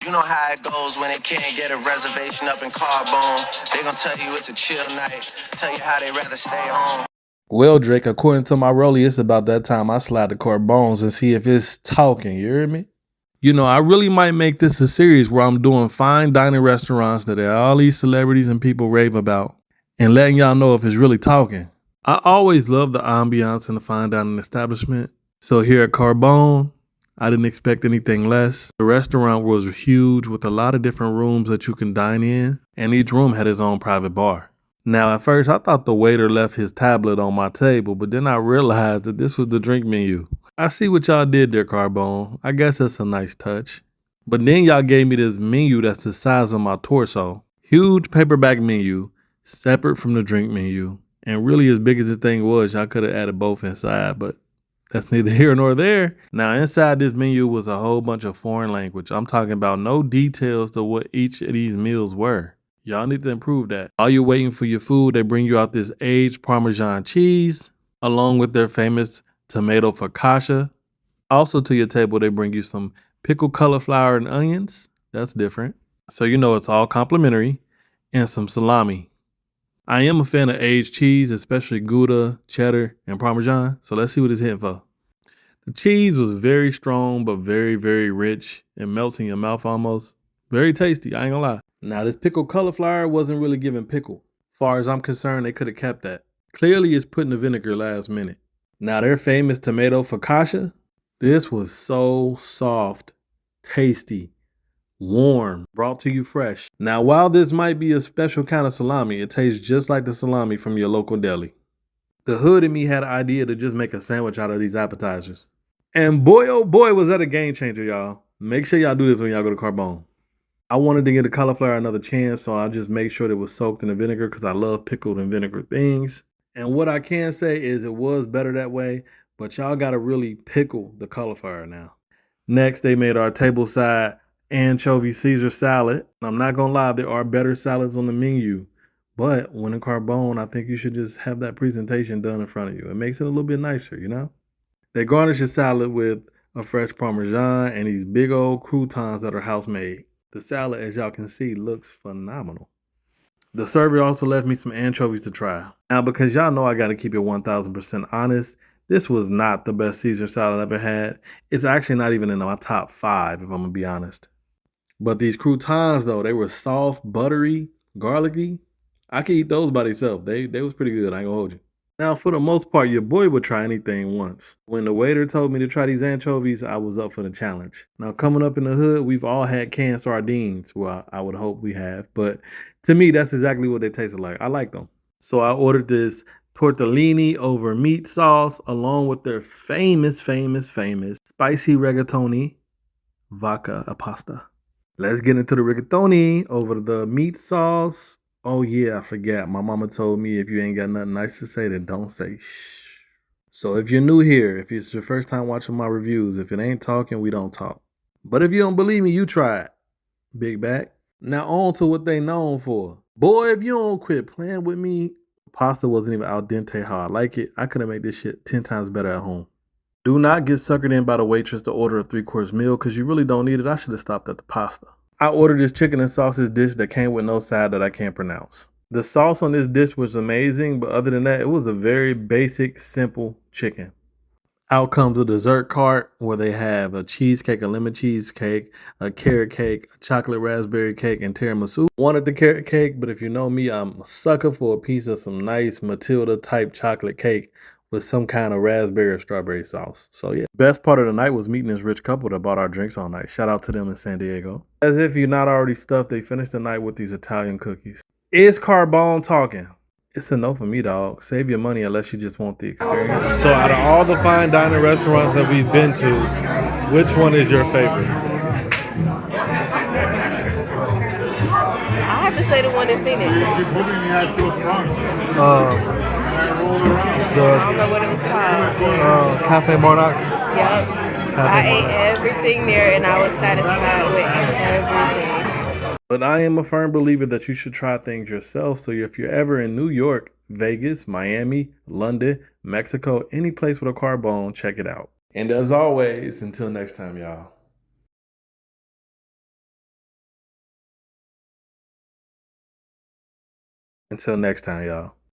You know how it goes when they can't get a reservation up in Carbone. They gon' tell you it's a chill night, tell you how they rather stay home. Well, Drake, according to my rollie, it's about that time I slide the Carbones and see if it's talking. You hear me? You know, I really might make this a series where I'm doing fine dining restaurants that all these celebrities and people rave about and letting y'all know if it's really talking. I always love the ambiance in the fine dining establishment. So here at Carbone, I didn't expect anything less. The restaurant was huge with a lot of different rooms that you can dine in, and each room had its own private bar. Now, at first, I thought the waiter left his tablet on my table, but then I realized that this was the drink menu. I see what y'all did there, Carbone. I guess that's a nice touch. But then y'all gave me this menu that's the size of my torso. Huge paperback menu, separate from the drink menu. And really, as big as the thing was, y'all could have added both inside, but that's neither here nor there. Now, inside this menu was a whole bunch of foreign language. I'm talking about no details to what each of these meals were. Y'all need to improve that. While you're waiting for your food, they bring you out this aged Parmesan cheese, along with their famous tomato focaccia. Also to your table, they bring you some pickled cauliflower and onions. That's different. So you know it's all complimentary. And some salami. I am a fan of aged cheese, especially Gouda, cheddar, and Parmesan. So let's see what it's hitting for. The cheese was very strong, but very, very rich. It melts in your mouth almost. Very tasty, I ain't gonna lie. Now, this pickled cauliflower wasn't really giving pickle. Far as I'm concerned, they could have kept that. Clearly, it's putting the vinegar last minute. Now, their famous tomato focaccia, this was so soft, tasty, warm, brought to you fresh. Now, while this might be a special kind of salami, it tastes just like the salami from your local deli. The hood in me had an idea to just make a sandwich out of these appetizers. And boy, oh boy, was that a game changer, y'all. Make sure y'all do this when y'all go to Carbone. I wanted to give the cauliflower another chance, so I just made sure it was soaked in the vinegar because I love pickled and vinegar things. And what I can say is it was better that way, but y'all got to really pickle the cauliflower now. Next, they made our tableside anchovy Caesar salad. I'm not going to lie, there are better salads on the menu. But when in Carbone, I think you should just have that presentation done in front of you. It makes it a little bit nicer, you know? They garnish the salad with a fresh Parmesan and these big old croutons that are house made. The salad, as y'all can see, looks phenomenal. The server also left me some anchovies to try. Now, because y'all know I got to keep it 1000% honest, this was not the best Caesar salad I've ever had. It's actually not even in my top 5, if I'm going to be honest. But these croutons, though, they were soft, buttery, garlicky. I could eat those by themselves. They was pretty good, I ain't gonna hold you. Now, for the most part, your boy would try anything once. When the waiter told me to try these anchovies, I was up for the challenge. Now, coming up in the hood, we've all had canned sardines. Well, I would hope we have. But to me, that's exactly what they tasted like. I like them. So I ordered this tortellini over meat sauce along with their famous spicy rigatoni vodka a pasta. Let's get into the rigatoni over the meat sauce. Oh yeah, I forgot. My mama told me if you ain't got nothing nice to say, then don't say shh. So if you're new here, if it's your first time watching my reviews, if it ain't talking, we don't talk. But if you don't believe me, you try it. Big back. Now on to what they known for. Boy, if you don't quit playing with me, pasta wasn't even al dente how I like it. I could have made this shit 10 times better at home. Do not get suckered in by the waitress to order a 3-course meal because you really don't need it. I should have stopped at the pasta. I ordered this chicken and sausage dish that came with no side that I can't pronounce. The sauce on this dish was amazing, but other than that, it was a very basic, simple chicken. Out comes a dessert cart where they have a cheesecake, a lemon cheesecake, a carrot cake, a chocolate raspberry cake, and tiramisu. Wanted the carrot cake, but if you know me, I'm a sucker for a piece of some nice Matilda type chocolate cake with some kind of raspberry or strawberry sauce. So yeah, best part of the night was meeting this rich couple that bought our drinks all night. Shout out to them in San Diego. As if you're not already stuffed, they finished the night with these Italian cookies. Is Carbone talking? It's a no for me, dog. Save your money unless you just want the experience. So out of all the fine dining restaurants that we've been to, which one is your favorite? I have to say the one in Phoenix. I don't know what it was called. Cafe Monarch. Yep. I ate everything there and I was satisfied with everything. But I am a firm believer that you should try things yourself. So if you're ever in New York, Vegas, Miami, London, Mexico, any place with a Carbone, check it out. And as always, until next time, y'all. Until next time, y'all.